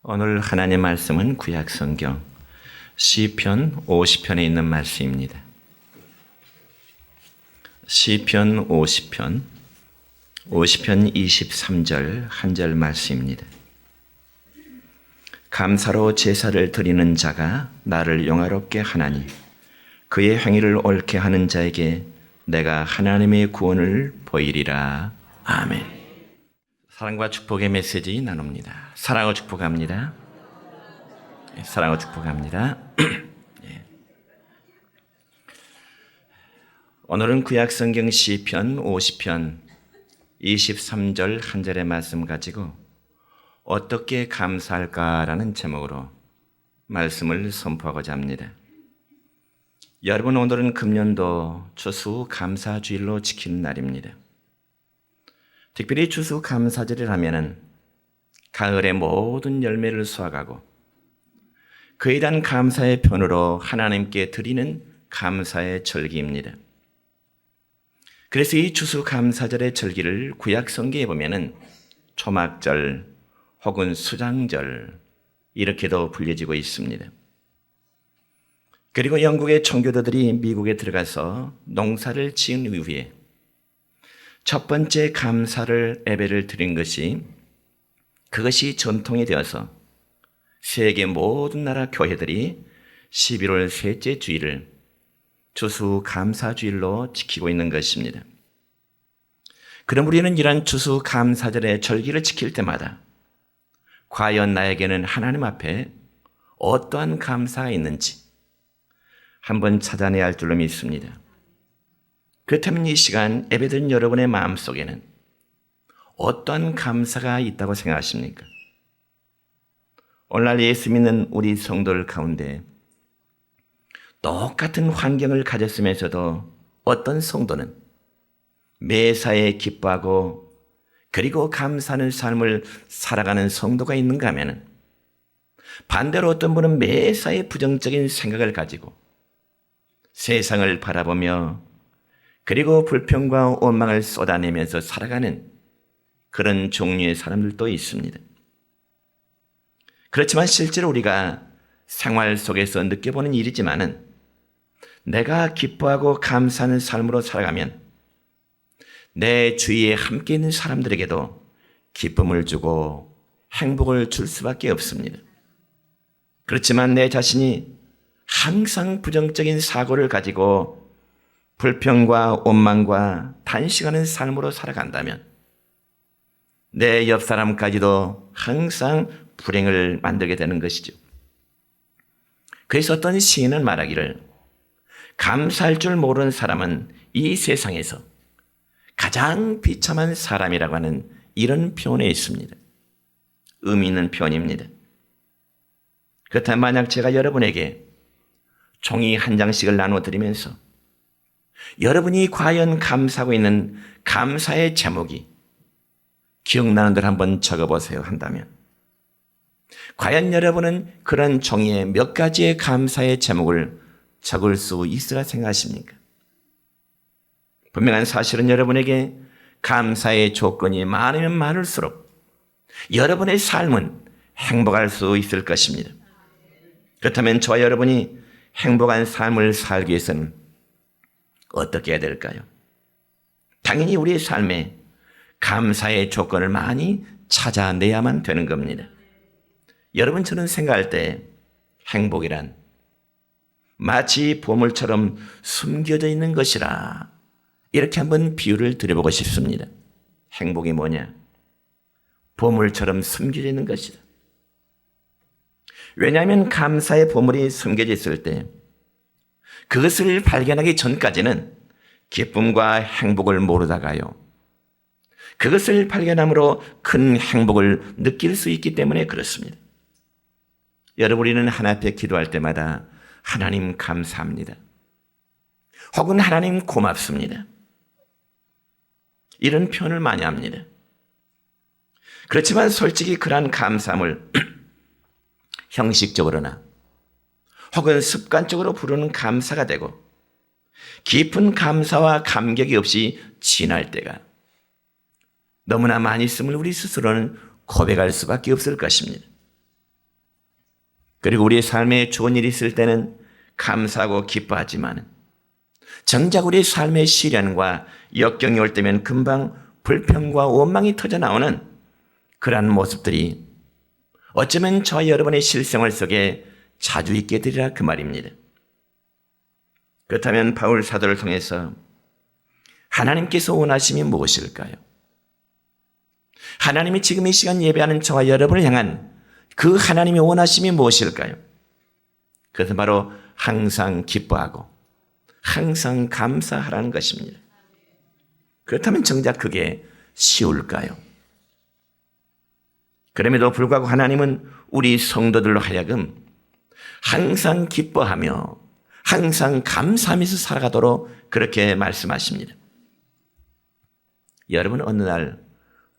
오늘 하나님 말씀은 구약성경 시편 50편에 있는 말씀입니다. 시편 50편 23절 한 절 말씀입니다. 감사로 제사를 드리는 자가 나를 영화롭게 하나니 그의 행위를 옳게 하는 자에게 내가 하나님의 구원을 보이리라. 아멘. 사랑과 축복의 메시지 나눕니다. 사랑하고 축복합니다. 사랑하고 축복합니다. 오늘은 구약성경 시편 50편 23절 한 절의 말씀 가지고 어떻게 감사할까라는 제목으로 말씀을 선포하고자 합니다. 여러분, 오늘은 금년도 추수감사주일로 지키는 날입니다. 특별히 추수감사절을 하면은 가을의 모든 열매를 수확하고 그에 대한 감사의 편으로 하나님께 드리는 감사의 절기입니다. 그래서 이 추수감사절의 절기를 구약성경에 보면은 초막절 혹은 수장절 이렇게도 불려지고 있습니다. 그리고 영국의 청교도들이 미국에 들어가서 농사를 지은 이후에 첫 번째 감사를 예배를 드린 그것이 전통이 되어서 세계 모든 나라 교회들이 11월 셋째 주일을 추수감사주일로 지키고 있는 것입니다. 그럼 우리는 이런 추수감사절의 절기를 지킬 때마다 과연 나에게는 하나님 앞에 어떠한 감사가 있는지 한번 찾아내야 할 줄로 믿습니다. 그렇다면 이 시간 예배드린 여러분의 마음속에는 어떠한 감사가 있다고 생각하십니까? 오늘날 예수 믿는 우리 성도들 가운데 똑같은 환경을 가졌으면서도 어떤 성도는 매사에 기뻐하고 그리고 감사하는 삶을 살아가는 성도가 있는가 하면 반대로 어떤 분은 매사에 부정적인 생각을 가지고 세상을 바라보며 그리고 불평과 원망을 쏟아내면서 살아가는 그런 종류의 사람들도 있습니다. 그렇지만 실제로 우리가 생활 속에서 느껴보는 일이지만은 내가 기뻐하고 감사하는 삶으로 살아가면 내 주위에 함께 있는 사람들에게도 기쁨을 주고 행복을 줄 수밖에 없습니다. 그렇지만 내 자신이 항상 부정적인 사고를 가지고 불평과 원망과 단식하는 삶으로 살아간다면 내 옆 사람까지도 항상 불행을 만들게 되는 것이죠. 그래서 어떤 시인은 말하기를 감사할 줄 모르는 사람은 이 세상에서 가장 비참한 사람이라고 하는 이런 표현에 있습니다. 의미 있는 표현입니다. 그렇다면 만약 제가 여러분에게 종이 한 장씩을 나눠드리면서 여러분이 과연 감사하고 있는 감사의 제목이 기억나는 대로 한번 적어보세요 한다면 과연 여러분은 그런 종이에 몇 가지의 감사의 제목을 적을 수 있으라 생각하십니까? 분명한 사실은 여러분에게 감사의 조건이 많으면 많을수록 여러분의 삶은 행복할 수 있을 것입니다. 그렇다면 저와 여러분이 행복한 삶을 살기 위해서는 어떻게 해야 될까요? 당연히 우리의 삶에 감사의 조건을 많이 찾아내야만 되는 겁니다. 여러분, 저는 생각할 때 행복이란 마치 보물처럼 숨겨져 있는 것이라 이렇게 한번 비유를 드려보고 싶습니다. 행복이 뭐냐? 보물처럼 숨겨져 있는 것이다. 왜냐하면 감사의 보물이 숨겨져 있을 때 그것을 발견하기 전까지는 기쁨과 행복을 모르다가요. 그것을 발견함으로 큰 행복을 느낄 수 있기 때문에 그렇습니다. 여러분, 우리는 하나님 앞에 기도할 때마다 하나님 감사합니다. 혹은 하나님 고맙습니다. 이런 표현을 많이 합니다. 그렇지만 솔직히 그러한 감사함을 형식적으로나 혹은 습관적으로 부르는 감사가 되고 깊은 감사와 감격이 없이 지날 때가 너무나 많이 있음을 우리 스스로는 고백할 수밖에 없을 것입니다. 그리고 우리의 삶에 좋은 일이 있을 때는 감사하고 기뻐하지만 정작 우리의 삶의 시련과 역경이 올 때면 금방 불평과 원망이 터져 나오는 그러한 모습들이 어쩌면 저와 여러분의 실생활 속에 자주 있게 되리라 그 말입니다. 그렇다면 바울 사도를 통해서 하나님께서 원하심이 무엇일까요? 하나님이 지금 이 시간 예배하는 저와 여러분을 향한 그 하나님의 원하심이 무엇일까요? 그것은 바로 항상 기뻐하고 항상 감사하라는 것입니다. 그렇다면 정작 그게 쉬울까요? 그럼에도 불구하고 하나님은 우리 성도들로 하여금 항상 기뻐하며 항상 감사하면서 살아가도록 그렇게 말씀하십니다. 여러분, 어느 날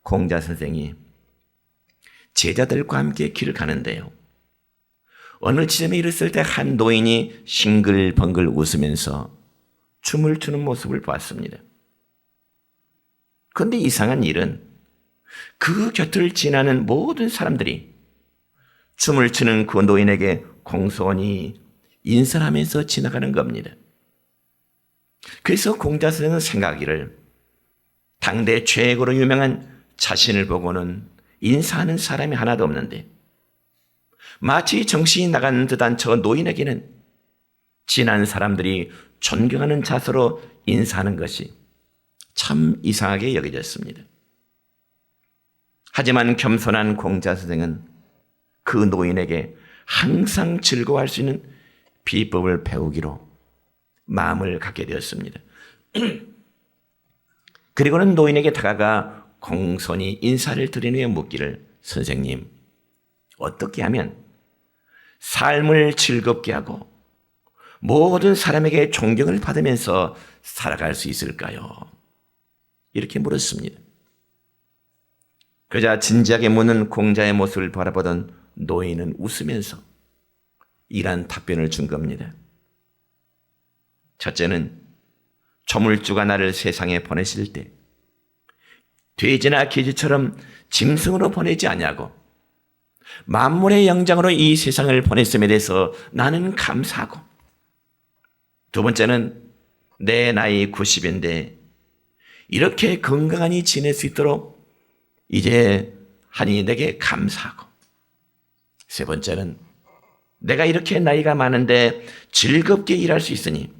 공자 선생이 제자들과 함께 길을 가는데요. 어느 지점에 이르렀을 때 한 노인이 싱글벙글 웃으면서 춤을 추는 모습을 보았습니다. 그런데 이상한 일은 그 곁을 지나는 모든 사람들이 춤을 추는 그 노인에게 공손히 인사를 하면서 지나가는 겁니다. 그래서 공자 선생은 생각하기를 당대 최고로 유명한 자신을 보고는 인사하는 사람이 하나도 없는데 마치 정신이 나간 듯한 저 노인에게는 지난 사람들이 존경하는 자세로 인사하는 것이 참 이상하게 여겨졌습니다. 하지만 겸손한 공자 선생은 그 노인에게 항상 즐거워할 수 있는 비법을 배우기로 마음을 갖게 되었습니다. 그리고는 노인에게 다가가 공손히 인사를 드린 후에 묻기를, 선생님, 어떻게 하면 삶을 즐겁게 하고 모든 사람에게 존경을 받으면서 살아갈 수 있을까요? 이렇게 물었습니다. 그러자 진지하게 묻는 공자의 모습을 바라보던 노인은 웃으면서 이란 답변을 준 겁니다. 첫째는 조물주가 나를 세상에 보내실 때 돼지나 기지처럼 짐승으로 보내지 아니하고 만물의 영장으로 이 세상을 보냈음에 대해서 나는 감사하고, 두 번째는 내 나이 90인데 이렇게 건강하니 지낼 수 있도록 이제 하니 내게 감사하고, 세 번째는 내가 이렇게 나이가 많은데 즐겁게 일할 수 있으니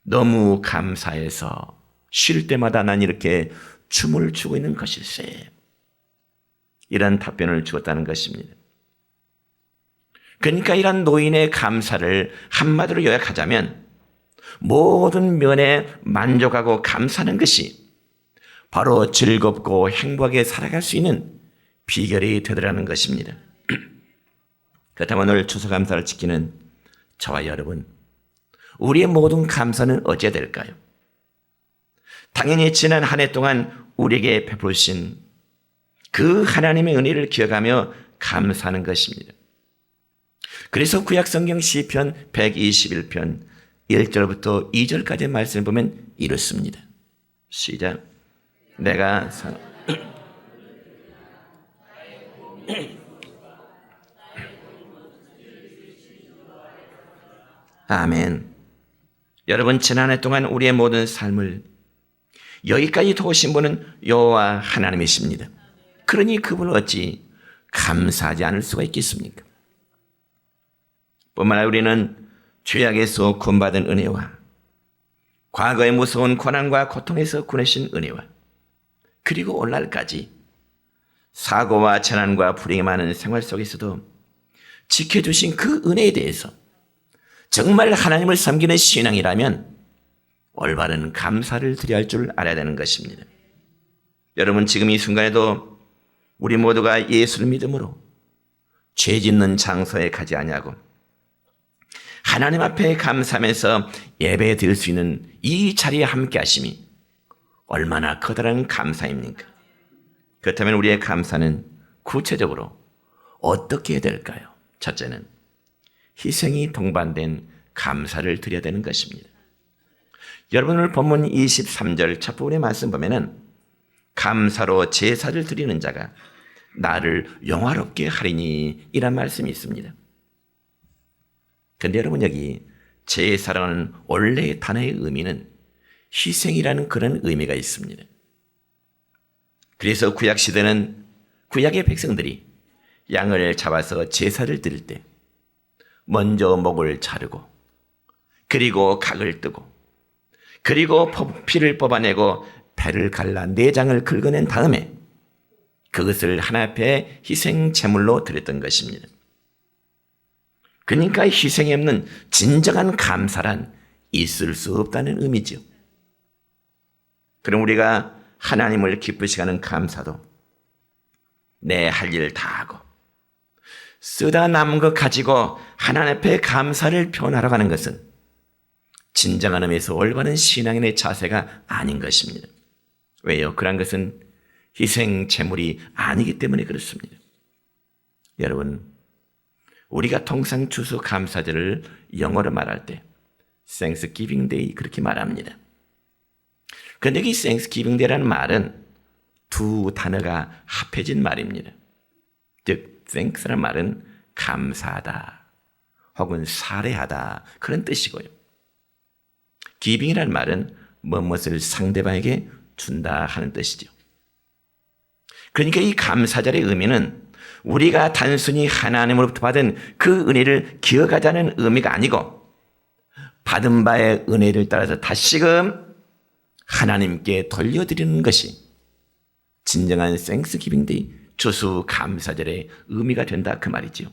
너무 감사해서 쉴 때마다 난 이렇게 춤을 추고 있는 것일세. 이런 답변을 주었다는 것입니다. 그러니까 이런 노인의 감사를 한마디로 요약하자면 모든 면에 만족하고 감사하는 것이 바로 즐겁고 행복하게 살아갈 수 있는 비결이 되더라는 것입니다. 그렇다면 오늘 추수감사를 지키는 저와 여러분, 우리의 모든 감사는 어찌해야 될까요? 당연히 지난 한 해 동안 우리에게 베푸신 그 하나님의 은혜를 기억하며 감사하는 것입니다. 그래서 구약성경 시편 121편 1절부터 2절까지의 말씀을 보면 이렇습니다. 시작. 내가 아멘. 여러분, 지난 해 동안 우리의 모든 삶을 여기까지 도우신 분은 여호와 하나님이십니다. 그러니 그분을 어찌 감사하지 않을 수가 있겠습니까? 뿐만 아니라 우리는 죄악에서 구원받은 은혜와 과거의 무서운 고난과 고통에서 구내신 은혜와 그리고 오늘날까지 사고와 재난과 불행이 많은 생활 속에서도 지켜주신 그 은혜에 대해서 정말 하나님을 섬기는 신앙이라면 올바른 감사를 드려야 할 줄 알아야 되는 것입니다. 여러분, 지금 이 순간에도 우리 모두가 예수를 믿음으로 죄 짓는 장소에 가지 아니하고 하나님 앞에 감사하면서 예배 드릴 수 있는 이 자리에 함께 하심이 얼마나 커다란 감사입니까? 그렇다면 우리의 감사는 구체적으로 어떻게 해야 될까요? 첫째는 희생이 동반된 감사를 드려야 되는 것입니다. 여러분, 오늘 본문 23절 첫 부분의 말씀 보면은 감사로 제사를 드리는 자가 나를 영화롭게 하리니 이란 말씀이 있습니다. 근데 여러분, 여기 제사라는 원래의 단어의 의미는 희생이라는 그런 의미가 있습니다. 그래서 구약 시대는 구약의 백성들이 양을 잡아서 제사를 드릴 때 먼저 목을 자르고, 그리고 각을 뜨고, 그리고 피를 뽑아내고 배를 갈라 내장을 긁어낸 다음에 그것을 하나님 앞에 희생 제물로 드렸던 것입니다. 그러니까 희생이 없는 진정한 감사란 있을 수 없다는 의미죠. 그럼 우리가 하나님을 기쁘시게 하는 감사도 내 할 일 다 하고 쓰다 남은 것 가지고 하나님 앞에 감사를 표현하러 가는 것은 진정한 의미에서 올바른 신앙인의 자세가 아닌 것입니다. 왜요? 그런 것은 희생 제물이 아니기 때문에 그렇습니다. 여러분, 우리가 통상 추수감사절을 영어로 말할 때 Thanksgiving Day 그렇게 말합니다. 그런데 이 Thanksgiving Day라는 말은 두 단어가 합해진 말입니다. 즉 thanks라는 말은 감사하다 혹은 사례하다 그런 뜻이고요. giving이라는 말은 무엇을 상대방에게 준다 하는 뜻이죠. 그러니까 이 감사절의 의미는 우리가 단순히 하나님으로부터 받은 그 은혜를 기억하자는 의미가 아니고 받은 바의 은혜를 따라서 다시금 하나님께 돌려드리는 것이 진정한 Thanksgiving Day, 추수감사절의 의미가 된다 그 말이죠.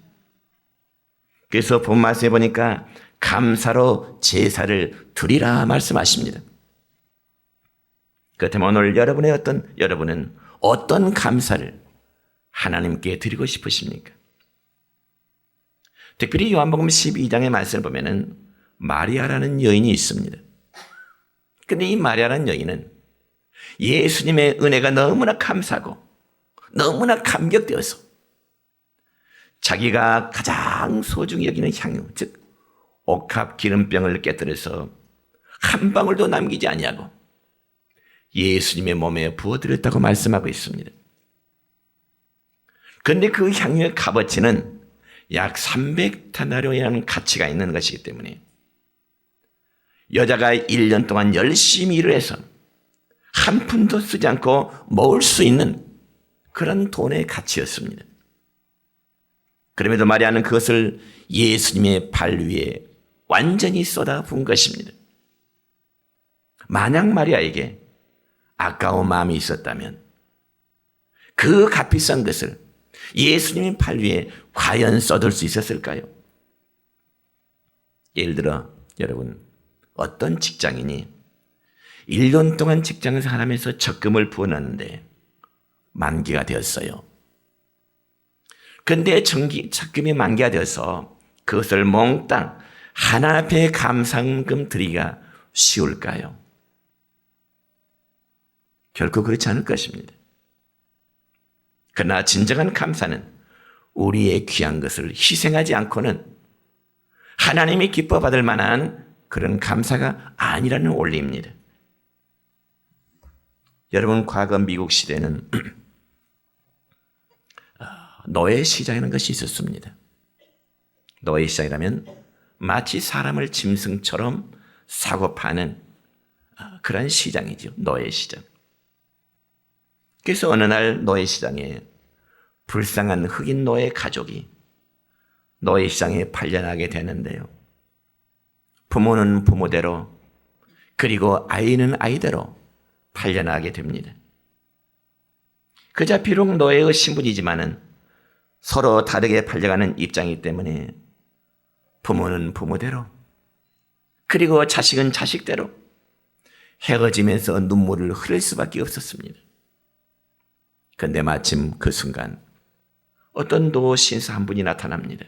그래서 본 말씀에 보니까 감사로 제사를 드리라 말씀하십니다. 그렇다면 오늘 여러분은 어떤 감사를 하나님께 드리고 싶으십니까? 특별히 요한복음 12장의 말씀을 보면은 마리아라는 여인이 있습니다. 그런데 이 마리아라는 여인은 예수님의 은혜가 너무나 감사하고 너무나 감격되어서 자기가 가장 소중히 여기는 향유, 즉 옥합 기름병을 깨뜨려서 한 방울도 남기지 아니하고 예수님의 몸에 부어드렸다고 말씀하고 있습니다. 그런데 그 향유의 값어치는 약 300데나리온이라는 가치가 있는 것이기 때문에 여자가 1년 동안 열심히 일을 해서 한 푼도 쓰지 않고 모을 수 있는 그런 돈의 가치였습니다. 그럼에도 마리아는 그것을 예수님의 발 위에 완전히 쏟아부은 것입니다. 만약 마리아에게 아까운 마음이 있었다면 그 값비싼 것을 예수님의 발 위에 과연 쏟을 수 있었을까요? 예를 들어 여러분, 어떤 직장인이 1년 동안 직장에서 하면서 적금을 부어놨는데 만기가 되었어요. 그런데 적금이 만기가 되어서 그것을 몽땅 하나님 앞에 감사금 드리기가 쉬울까요? 결코 그렇지 않을 것입니다. 그러나 진정한 감사는 우리의 귀한 것을 희생하지 않고는 하나님이 기뻐 받을 만한 그런 감사가 아니라는 원리입니다. 여러분, 과거 미국 시대는 노예 시장이라는 것이 있었습니다. 노예 시장이라면 마치 사람을 짐승처럼 사고 파는 그런 시장이죠. 노예 시장. 그래서 어느 날 노예 시장에 불쌍한 흑인 노예 가족이 노예 시장에 팔려나게 되는데요. 부모는 부모대로 그리고 아이는 아이대로 팔려나게 됩니다. 그저 비록 노예의 신분이지만은 서로 다르게 팔려가는 입장이기 때문에 부모는 부모대로 그리고 자식은 자식대로 헤어지면서 눈물을 흘릴 수밖에 없었습니다. 그런데 마침 그 순간 어떤 노 신사 한 분이 나타납니다.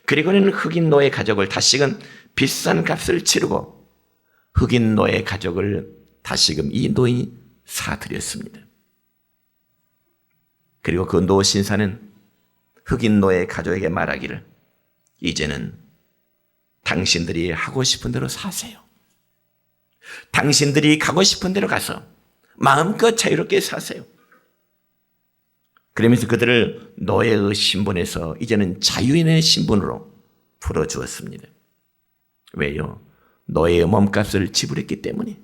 그리고는 흑인 노예 가족을 다시금 비싼 값을 치르고 흑인 노예 가족을 다시금 이 노인이 사들였습니다. 그리고 그 노 신사는 흑인 노예 가족에게 말하기를 이제는 당신들이 하고 싶은 대로 사세요. 당신들이 가고 싶은 대로 가서 마음껏 자유롭게 사세요. 그러면서 그들을 노예의 신분에서 이제는 자유인의 신분으로 풀어주었습니다. 왜요? 노예의 몸값을 지불했기 때문에.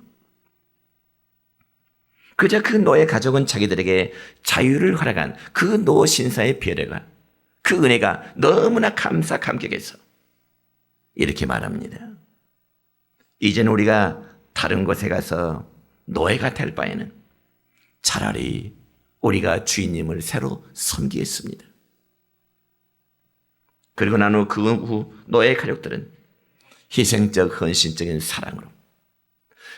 그저 그 노예 가족은 자기들에게 자유를 허락한 그 노 신사의 배려가, 그 은혜가 너무나 감격해서 이렇게 말합니다. 이제는 우리가 다른 곳에 가서 노예가 될 바에는 차라리 우리가 주인님을 새로 섬기겠습니다. 그리고 난 후 그 후 노예 가족들은 희생적 헌신적인 사랑으로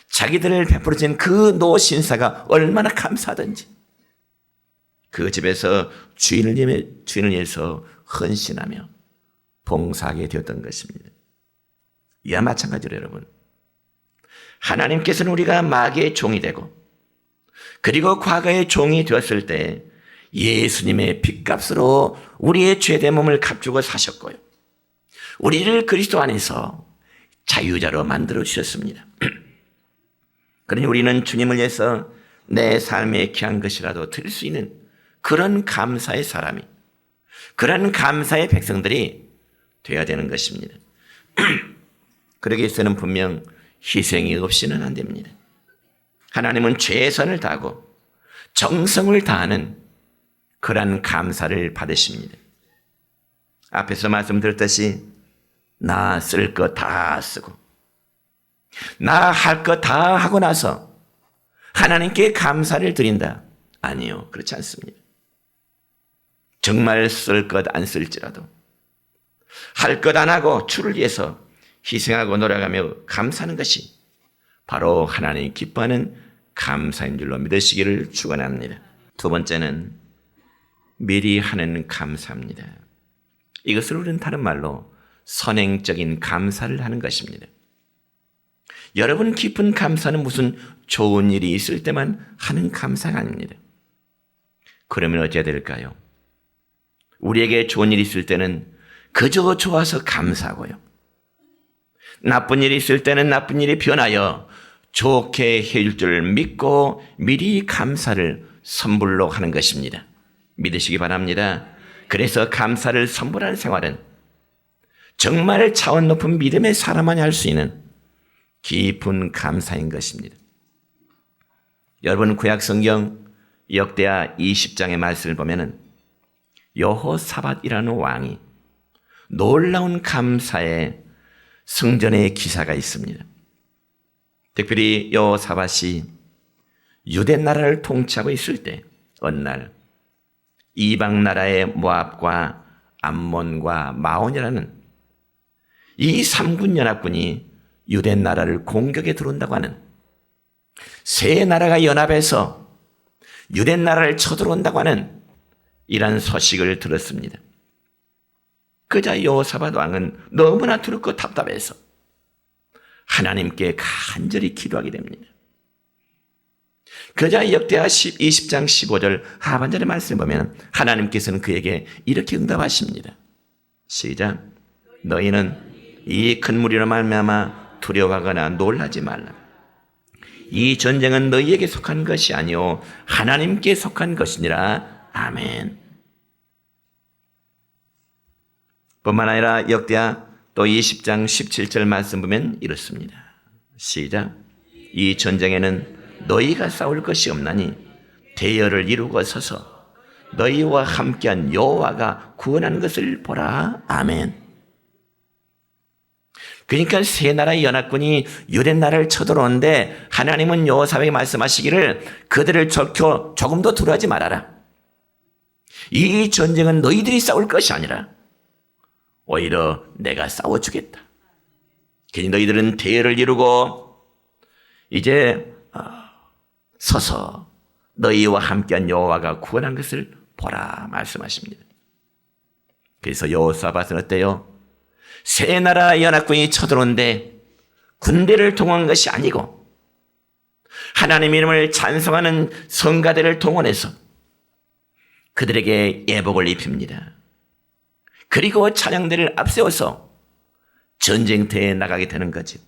자기들을 베풀어준 그 노 신사가 얼마나 감사하던지 그 집에서 주인을 위해서 헌신하며 봉사하게 되었던 것입니다. 이와 마찬가지로 여러분, 하나님께서는 우리가 마귀의 종이 되고 그리고 과거의 종이 되었을 때 예수님의 핏값으로 우리의 죄된 몸을 값주고 사셨고요, 우리를 그리스도 안에서 자유자로 만들어 주셨습니다. 그러니 우리는 주님을 위해서 내 삶에 귀한 것이라도 드릴 수 있는 그런 감사의 사람이, 그런 감사의 백성들이 되어야 되는 것입니다. 그러기 위해서는 분명 희생이 없이는 안 됩니다. 하나님은 최선을 다하고 정성을 다하는 그러한 감사를 받으십니다. 앞에서 말씀드렸듯이 나 쓸 거 다 쓰고 나 할 거 다 하고 나서 하나님께 감사를 드린다. 아니요, 그렇지 않습니다. 정말 쓸 것 안 쓸지라도 할 것 안 하고 주를 위해서 희생하고 노력하며 감사하는 것이 바로 하나님이 기뻐하는 감사인 줄로 믿으시기를 축원합니다. 두 번째는 미리 하는 감사입니다. 이것을 우리는 다른 말로 선행적인 감사를 하는 것입니다. 여러분, 깊은 감사는 무슨 좋은 일이 있을 때만 하는 감사가 아닙니다. 그러면 어찌해야 될까요? 우리에게 좋은 일이 있을 때는 그저 좋아서 감사하고요, 나쁜 일이 있을 때는 나쁜 일이 변하여 좋게 해줄 줄 믿고 미리 감사를 선불로 하는 것입니다. 믿으시기 바랍니다. 그래서 감사를 선불하는 생활은 정말 차원 높은 믿음의 사람만이 할 수 있는 깊은 감사인 것입니다. 여러분, 구약성경 역대하 20장의 말씀을 보면 여호사밧이라는 왕이 놀라운 감사의 성전의 기사가 있습니다. 특별히 여호사밧이 유대 나라를 통치하고 있을 때 어느 날 이방 나라의 모압과 암몬과 마온이라는 이 3군 연합군이 유대 나라를 공격에 들어온다고 하는, 세 나라가 연합해서 유대 나라를 쳐들어온다고 하는 이런 소식을 들었습니다. 그자 여호사밧 왕은 너무나 두렵고 답답해서 하나님께 간절히 기도하게 됩니다. 그자 역대하 20장 15절 하반절의 말씀을 보면 하나님께서는 그에게 이렇게 응답하십니다. 시작. 너희는 이 큰 무리로 말미암아 두려워하거나 놀라지 말라. 이 전쟁은 너희에게 속한 것이 아니오 하나님께 속한 것이니라. 아멘. 뿐만 아니라 역대하 또 20장 17절 말씀 보면 이렇습니다. 시작. 이 전쟁에는 너희가 싸울 것이 없나니 대열을 이루고 서서 너희와 함께한 여호와가 구원하는 것을 보라. 아멘. 그러니까 세 나라의 연합군이 유대 나라를 쳐들어오는데 하나님은 여호사밧에게 말씀하시기를 그들을 조금도 두려워하지 말아라. 이 전쟁은 너희들이 싸울 것이 아니라 오히려 내가 싸워주겠다. 괜히 너희들은 대열을 이루고 이제 서서 너희와 함께한 여호와가 구원한 것을 보라 말씀하십니다. 그래서 여호사밧은 어때요? 세 나라 연합군이 쳐들어오는데 군대를 동원한 것이 아니고 하나님 이름을 찬송하는 성가대를 동원해서 그들에게 예복을 입힙니다. 그리고 찬양대를 앞세워서 전쟁터에 나가게 되는 거죠.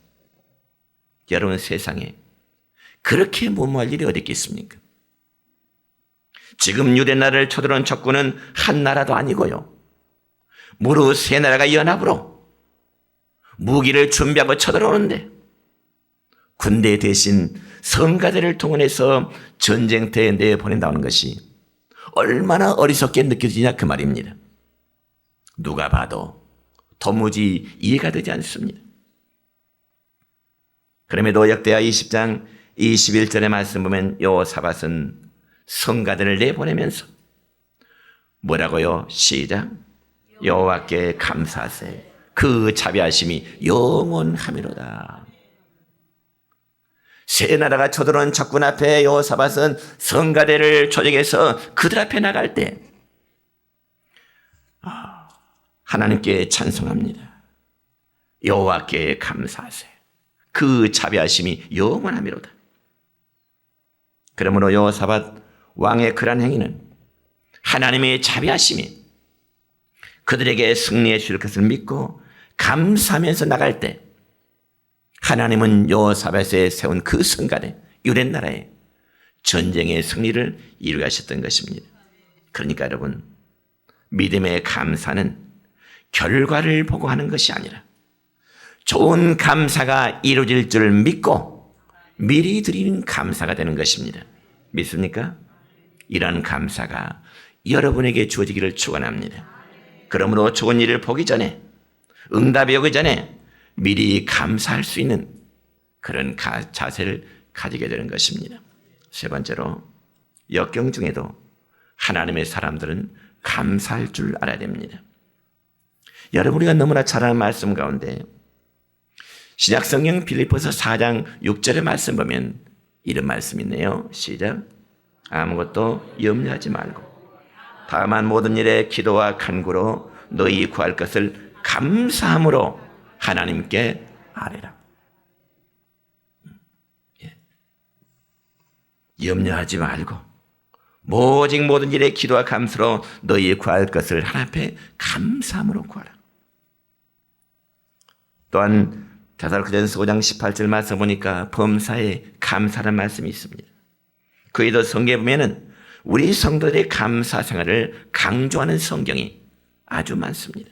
여러분, 세상에 그렇게 무모할 일이 어디 있겠습니까? 지금 유대 나라를 쳐들어온 적군은 한 나라도 아니고요, 무릇 세 나라가 연합으로 무기를 준비하고 쳐들어오는데 군대 대신 성가대를 동원해서 전쟁터에 내보낸다는 것이 얼마나 어리석게 느껴지냐 그 말입니다. 누가 봐도 도무지 이해가 되지 않습니다. 그럼에도 역대하 20장 21절의 말씀 보면 여호사밧은 성가대를 내보내면서 뭐라고요? 시작. 여호와께 감사하세. 그 자비하심이 영원하미로다. 세 나라가 쳐들어온 적군 앞에 여호사밧은 성가대를 조직해서 그들 앞에 나갈 때 하나님께 찬송합니다. 여호와께 감사하세. 그 자비하심이 영원하미로다. 그러므로 여호사밧 왕의 그러한 행위는 하나님의 자비하심이 그들에게 승리해 줄 것을 믿고 감사하면서 나갈 때 하나님은 여호사밧에 세운 그 성가대 유대 나라에 전쟁의 승리를 이루게 하셨던 것입니다. 그러니까 여러분, 믿음의 감사는 결과를 보고 하는 것이 아니라 좋은 감사가 이루어질 줄 믿고 미리 드리는 감사가 되는 것입니다. 믿습니까? 이러한 감사가 여러분에게 주어지기를 축원합니다. 그러므로 좋은 일을 보기 전에, 응답이 오기 전에 미리 감사할 수 있는 그런 자세를 가지게 되는 것입니다. 세 번째로, 역경 중에도 하나님의 사람들은 감사할 줄 알아야 됩니다. 여러분, 우리가 너무나 잘 아는 말씀 가운데 신약성경 빌립보서 4장 6절의 말씀 보면 이런 말씀이 있네요. 시작. 아무것도 염려하지 말고 다만 모든 일에 기도와 간구로 너희 구할 것을 감사함으로 하나님께 아뢰라. 염려하지 말고 오직 모든 일에 기도와 감사로 너희 구할 것을 하나님 앞에 감사함으로 구하라. 또한 데살로니가전서 5장 18절 말씀 보니까 범사에 감사라는 말씀이 있습니다. 그에도 성경에 보면은 우리 성도들의 감사 생활을 강조하는 성경이 아주 많습니다.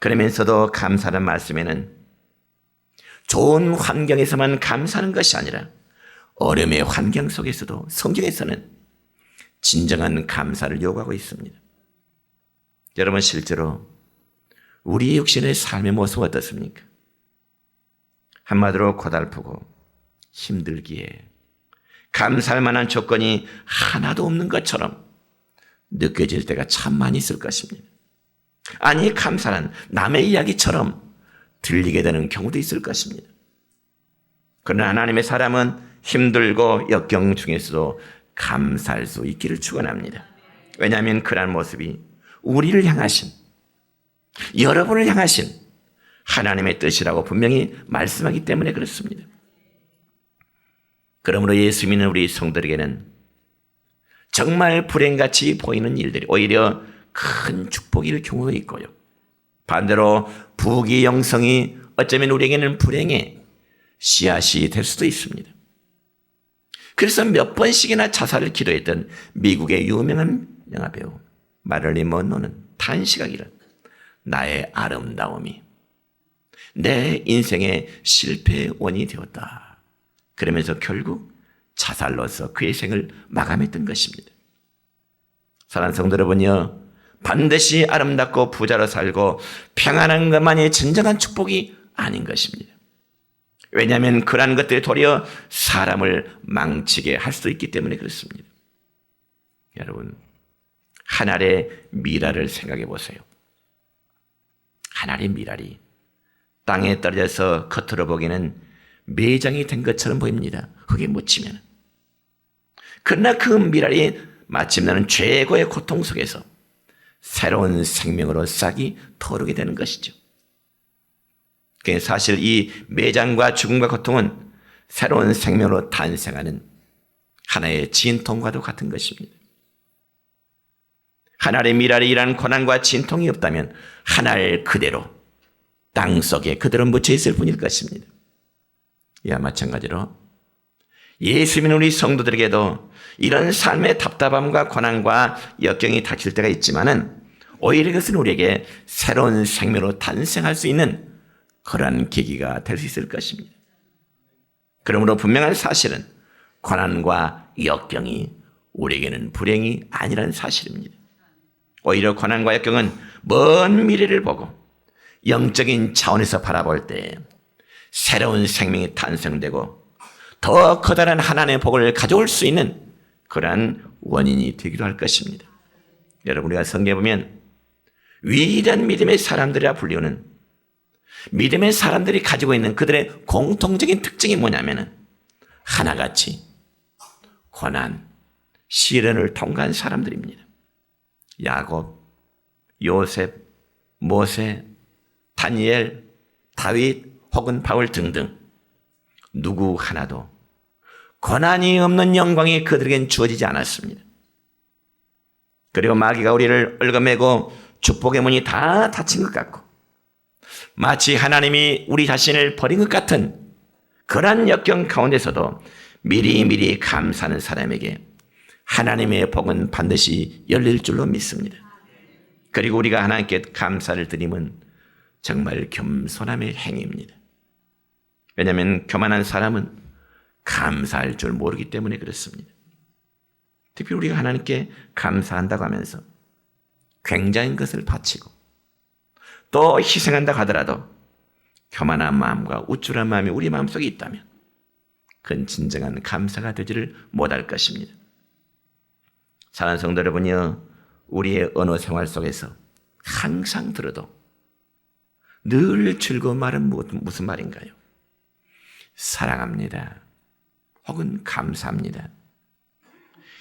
그러면서도 감사라는 말씀에는 좋은 환경에서만 감사하는 것이 아니라 어려움의 환경 속에서도 성경에서는 진정한 감사를 요구하고 있습니다. 여러분, 실제로 우리 육신의 삶의 모습은 어떻습니까? 한마디로 고달프고 힘들기에 감사할 만한 조건이 하나도 없는 것처럼 느껴질 때가 참 많이 있을 것입니다. 아니, 감사는 남의 이야기처럼 들리게 되는 경우도 있을 것입니다. 그러나 하나님의 사람은 힘들고 역경 중에서도 감사할 수 있기를 축원합니다. 왜냐하면 그러한 모습이 우리를 향하신, 여러분을 향하신 하나님의 뜻이라고 분명히 말씀하기 때문에 그렇습니다. 그러므로 예수 믿는 우리 성도에게는 정말 불행같이 보이는 일들이 오히려 큰 축복일 경우가 있고요. 반대로 부귀영성이 어쩌면 우리에게는 불행의 씨앗이 될 수도 있습니다. 그래서 몇 번씩이나 자살을 기도했던 미국의 유명한 영화배우 마릴린 먼로는 탄식하기를 나의 아름다움이 내 인생의 실패의 원인이 되었다. 그러면서 결국 자살로서 그의 생을 마감했던 것입니다. 사랑하는 성도 여러분이요, 반드시 아름답고 부자로 살고 평안한 것만이 진정한 축복이 아닌 것입니다. 왜냐하면 그러한 것들이 도리어 사람을 망치게 할 수도 있기 때문에 그렇습니다. 여러분, 한 알의 미랄을 생각해 보세요. 한 알의 미랄이 땅에 떨어져서 겉으로 보기에는 매장이 된 것처럼 보입니다. 흙에 묻히면. 그러나 그 미랄이 마침내는 최고의 고통 속에서 새로운 생명으로 싹이 터오르게 되는 것이죠. 사실 이 매장과 죽음과 고통은 새로운 생명으로 탄생하는 하나의 진통과도 같은 것입니다. 하나의 미랄이 이러한 고난과 진통이 없다면 하나를 그대로 땅속에 그대로 묻혀 있을 뿐일 것입니다. 이와 마찬가지로 예수 믿는 우리 성도들에게도 이런 삶의 답답함과 고난과 역경이 닥칠 때가 있지만은 오히려 이것은 우리에게 새로운 생명으로 탄생할 수 있는 그러한 계기가 될 수 있을 것입니다. 그러므로 분명한 사실은 고난과 역경이 우리에게는 불행이 아니라는 사실입니다. 오히려 고난과 역경은 먼 미래를 보고 영적인 차원에서 바라볼 때 새로운 생명이 탄생되고 더 커다란 하나님의 복을 가져올 수 있는 그러한 원인이 되기도 할 것입니다. 여러분, 우리가 성경에 보면 위대한 믿음의 사람들이라 불리우는 믿음의 사람들이 가지고 있는 그들의 공통적인 특징이 뭐냐면 하나같이 고난, 시련을 통과한 사람들입니다. 야곱, 요셉, 모세, 다니엘, 다윗 혹은 바울 등등 누구 하나도 고난이 없는 영광이 그들에겐 주어지지 않았습니다. 그리고 마귀가 우리를 얽어매고 축복의 문이 다 닫힌 것 같고 마치 하나님이 우리 자신을 버린 것 같은 그러한 역경 가운데서도 미리미리 감사하는 사람에게 하나님의 복은 반드시 열릴 줄로 믿습니다. 그리고 우리가 하나님께 감사를 드리면 정말 겸손함의 행위입니다. 왜냐하면 교만한 사람은 감사할 줄 모르기 때문에 그렇습니다. 특히 우리가 하나님께 감사한다고 하면서 굉장한 것을 바치고 또 희생한다고 하더라도 교만한 마음과 우쭐한 마음이 우리 마음속에 있다면 그건 진정한 감사가 되지를 못할 것입니다. 사랑하는 성도 여러분이요, 우리의 언어 생활 속에서 항상 들어도 늘 즐거운 말은 무슨 말인가요? 사랑합니다. 혹은 감사합니다.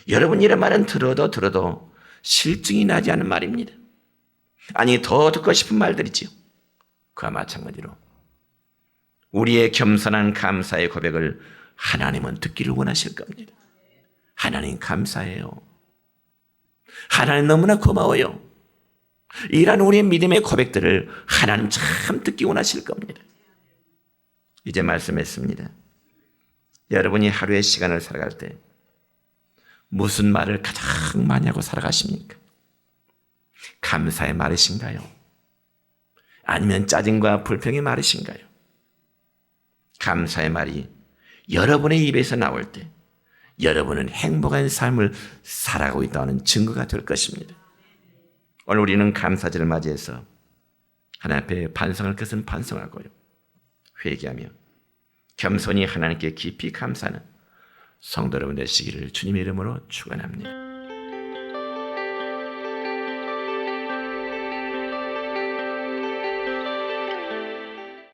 여러분, 이런 말은 들어도 실증이 나지 않은 말입니다. 아니, 더 듣고 싶은 말들이지요. 그와 마찬가지로 우리의 겸손한 감사의 고백을 하나님은 듣기를 원하실 겁니다. 하나님 감사해요. 하나님 너무나 고마워요. 이런 우리의 믿음의 고백들을 하나님 참 듣기 원하실 겁니다. 이제 말씀했습니다. 여러분이 하루의 시간을 살아갈 때 무슨 말을 가장 많이 하고 살아가십니까? 감사의 말이신가요? 아니면 짜증과 불평의 말이신가요? 감사의 말이 여러분의 입에서 나올 때 여러분은 행복한 삶을 살아가고 있다는 증거가 될 것입니다. 오늘 우리는 감사절을 맞이해서 하나님 앞에 반성할 것은 반성하고요, 회개하며 겸손히 하나님께 깊이 감사하는 성도 여러분 되시기를 주님의 이름으로 축원합니다.